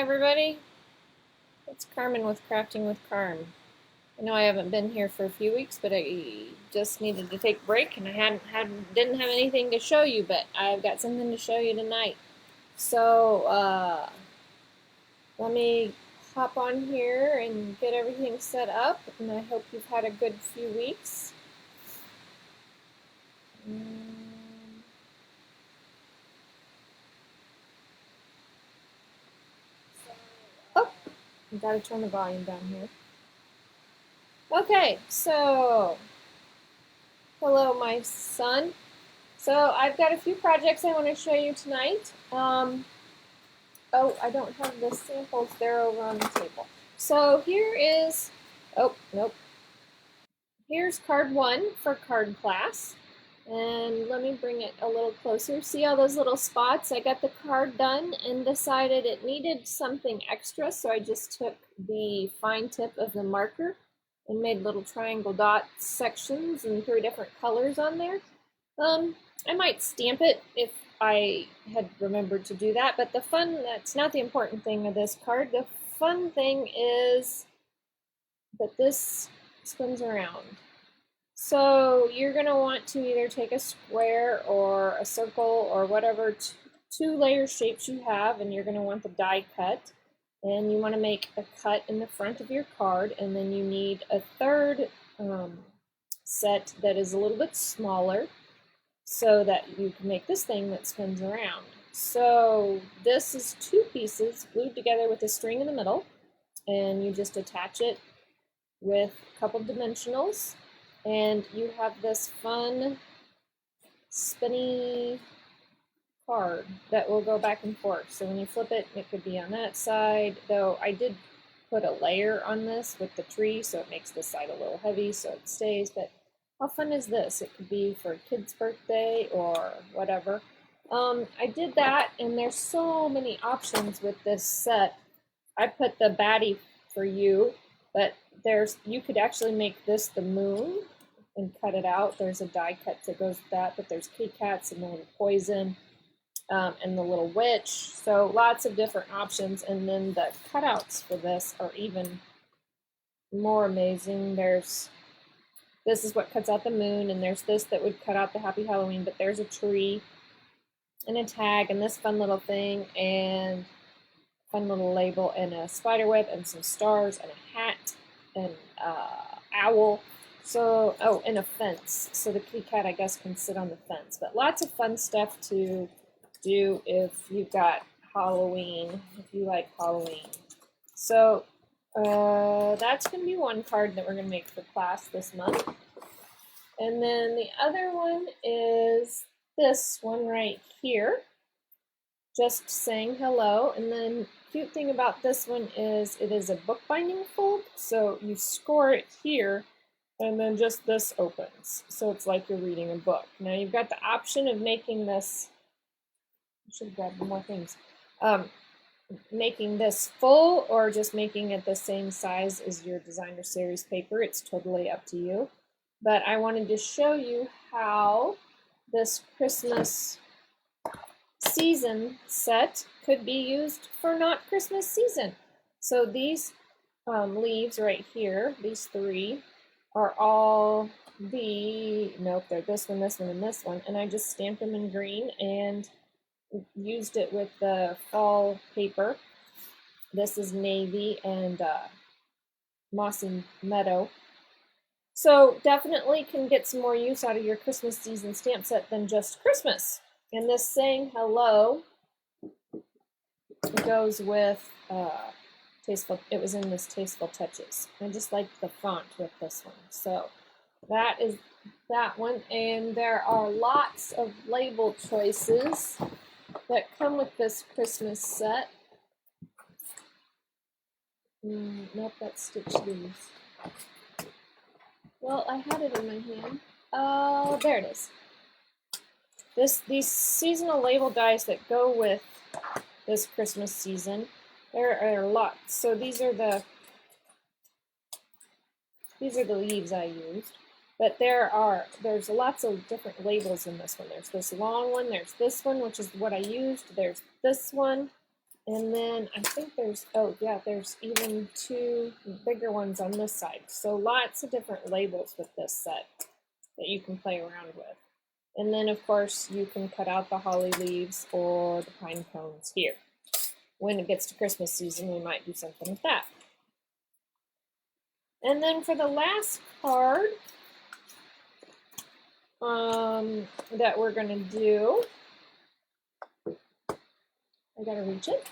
everybody. It's Carmen with Crafting with Carm. I know I haven't been here for a few weeks, but I just needed to take a break, and I didn't have anything to show you, but I've got something to show you tonight. So let me hop on here and get everything set up, and I hope you've had a good few weeks. Oh, I've got to turn the volume down here. Okay, so hello, my son. So I've got a few projects I want to show you tonight. Oh, I don't have the samples. They're over on the table. So here is, oh, nope. Here's card 1 for card class. And let me bring it a little closer. See all those little spots? I got the card done and decided it needed something extra, so I just took the fine tip of the marker and made little triangle dot sections in 3 different colors on there. I might stamp it if I had remembered to do that, but that's not the important thing of this card. The fun thing is that this spins around. So you're going to want to either take a square or a circle or whatever 2-layer shapes you have, and you're going to want the die cut. And you want to make a cut in the front of your card, and then you need a third set that is a little bit smaller so that you can make this thing that spins around. So this is 2 pieces glued together with a string in the middle, and you just attach it with a couple dimensionals, and you have this fun spinny card that will go back and forth. So when you flip it, it could be on that side, though I did put a layer on this with the tree, so it makes this side a little heavy so it stays. But how fun is this? It could be for a kid's birthday or whatever. I did that, and there's so many options with this set. I put the baddie for you, but you could actually make this the moon and cut it out. There's a die cut that goes with that, but there's Kit Kats and the little poison and the little witch. So lots of different options, and then the cutouts for this are even more amazing. This is what cuts out the moon, and there's this that would cut out the Happy Halloween, but there's a tree and a tag and this fun little thing and fun little label and a spider web and some stars and a hat and owl. So, oh, and a fence. So the Kit Kat, I guess, can sit on the fence. But lots of fun stuff to do if you've got Halloween, if you like Halloween. So that's going to be one card that we're going to make for class this month. And then the other one is this one right here, just saying hello. And then cute thing about this one is it is a bookbinding fold, so you score it here, and then just this opens. So it's like you're reading a book. Now you've got the option of making this, I should have grabbed more things, making this full or just making it the same size as your designer series paper. It's totally up to you. But I wanted to show you how this Christmas season set could be used for not Christmas season. So these leaves right here, these 3, are all they're this one, and this one, and I just stamped them in green and used it with the fall paper. This is navy and mossy meadow. So definitely can get some more use out of your Christmas season stamp set than just Christmas. And this saying hello goes with Tasteful. It was in this Tasteful Touches. I just like the font with this one. So that is that one. And there are lots of label choices that come with this Christmas set. Nope, that's Stitch Leaves. Well, I had it in my hand. Oh, there it is. These seasonal label dies that go with this Christmas season. There are lots. So these are the leaves I used. But there's lots of different labels in this one. There's this long one, there's this one, which is what I used. There's this one, And then I think there's, oh yeah, there's even two bigger ones on this side. So lots of different labels with this set that you can play around with. And then of course you can cut out the holly leaves or the pine cones here. When it gets to Christmas season, we might do something with that. And then for the last card that we're going to do, I gotta reach it.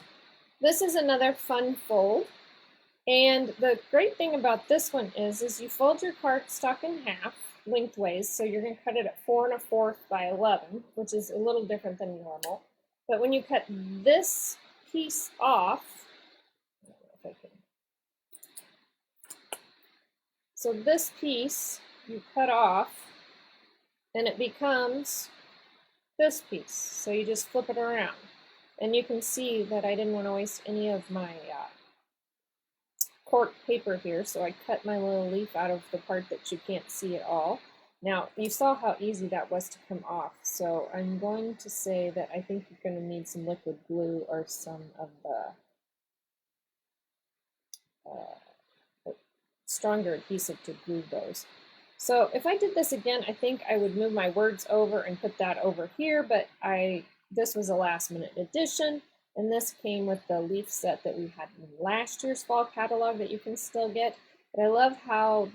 This is another fun fold. And the great thing about this one is you fold your cardstock in half lengthways. So you're going to cut it at 4 1/4 by 11, which is a little different than normal. But when you cut this piece off, I don't know if I can. So this piece you cut off and it becomes this piece. So you just flip it around. And you can see that I didn't want to waste any of my cork paper here, so I cut my little leaf out of the part that you can't see at all. Now, you saw how easy that was to come off, so I'm going to say that I think you're going to need some liquid glue or some of the stronger adhesive to glue those. So if I did this again, I think I would move my words over and put that over here, but this was a last minute addition. And this came with the leaf set that we had in last year's fall catalog that you can still get. But I love how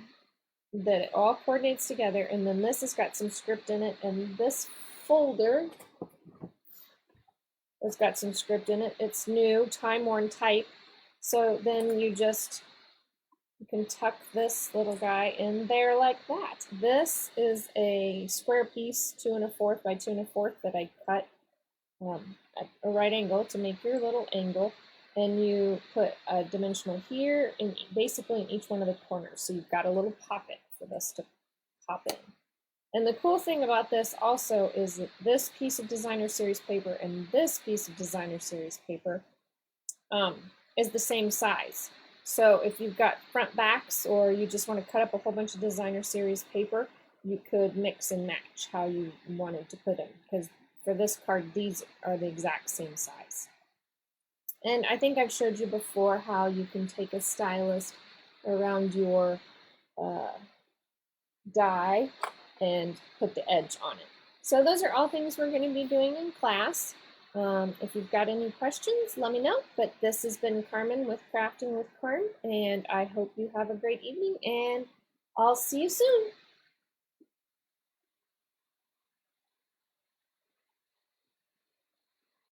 that it all coordinates together. And then this has got some script in it. And this folder has got some script in it. It's new, time-worn type. So then you can tuck this little guy in there like that. This is a square piece, 2 1/4 by 2 1/4 that I cut at a right angle to make your little angle, and you put a dimensional here and basically in each one of the corners, so you've got a little pocket for this to pop in. And the cool thing about this also is that this piece of designer series paper and this piece of designer series paper is the same size. So if you've got front backs or you just want to cut up a whole bunch of designer series paper, you could mix and match how you wanted to put them, because for this card, these are the exact same size. And I think I've showed you before how you can take a stylus around your die and put the edge on it. So those are all things we're going to be doing in class. If you've got any questions, let me know. But this has been Carmen with Crafting with Carm, and I hope you have a great evening, and I'll see you soon.